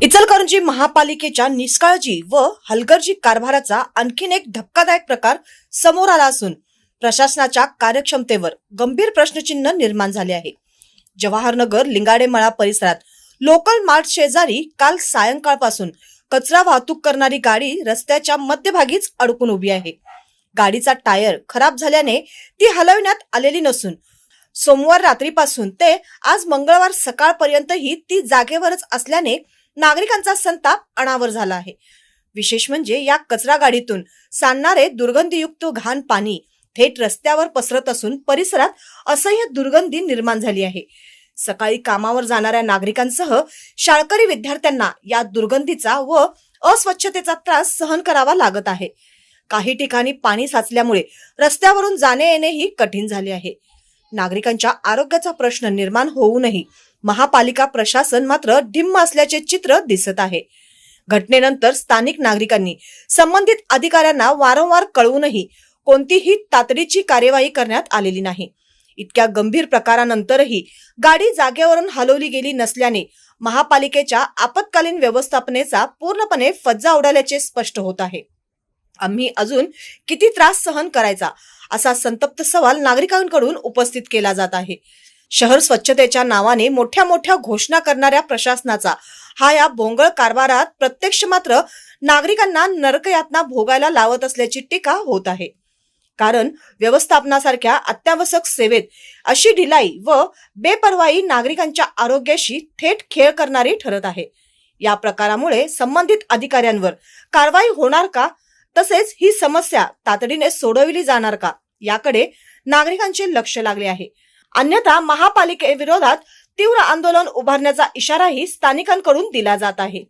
इचलकरंजी महापालिकेच्या निष्काळजी व हलगर्जी कारभाराचा आणखीन एक धक्कादायक प्रकार समोर आला असून प्रशासनाच्या कार्यक्षमतेवर गंभीर प्रश्नचिन्ह निर्माण झाले आहे। जवाहरनगर लिंगाडेमळा परिसरात लोकल मार्ट शेजारी काल सायंकाळपासून कचरा वाहतूक करणारी गाडी रस्त्याच्या मध्यभागीच अडकून उभी आहे। गाडीचा टायर खराब झाल्याने ती हलविण्यात आलेली नसून सोमवार रात्रीपासून ते आज मंगळवार सकाळपर्यंतही ती जागेवरच असल्याने नागरिकांचा संताप अनावर झाला आहे। विशेष म्हणजे या कचरा गाडीतून सांडणारे दुर्गंधीयुक्त घाण पाणी थेट रस्त्यावर पसरत असून परिसरात असह्य दुर्गंधी निर्माण झाली आहे। सकाळी कामावर जाणाऱ्या नागरिकांसह शाळकरी विद्यार्थ्यांना या दुर्गंधीचा व अस्वच्छतेचा त्रास सहन करावा लागत आहे। काही ठिकाणी पाणी साचल्यामुळे रस्त्यावरून जाणे येणेही कठीण झाले आहे। नागरिकांच्या आरोग्याचा प्रश्न निर्माण होऊनही महापालिका प्रशासन मात्र ढिम्म असल्याचे चित्र दिसत आहे। घटनेनंतर स्थानिक नागरिकांनी संबंधित अधिकाऱ्यांना वारंवार कळवूनही कोणतीही तातडीची कार्यवाही करण्यात आलेली नाही। इतक्या गंभीर प्रकारानंतरही गाडी जागेवरून हलवली गेली नसल्याने महापालिकेच्या आपत्कालीन व्यवस्थापनेचा पूर्णपणे फज्जा उडाल्याचे स्पष्ट होत आहे। आम्ही अजून किती त्रास सहन करायचा असा संतप्त सवाल नागरिकांकडून उपस्थित केला जात आहे। शहर स्वच्छतेच्या नावाने मोठ्या मोठ्या घोषणा करणाऱ्या प्रशासनाचा हा या भोंगळ कारभारात प्रत्यक्ष मात्र नागरिकांना नरकयातना भोगायला लावत असल्याची टीका होत आहे। कारण व्यवस्थापनासारख्या अत्यावश्यक सेवेत अशी ढिलाई व बेपर्वाई नागरिकांच्या आरोग्याशी थेट खेळ करणारी ठरत आहे। या प्रकारामुळे संबंधित अधिकाऱ्यांवर कारवाई होणार का, तसेच ही समस्या तातडीने सोडविली जाणार का याकडे नागरिकांचे लक्ष लागले आहे। अन्यथा महापालिकेविरोधात तीव्र आंदोलन उभारण्याचा इशाराही स्थानिकांकडून दिला जात आहे।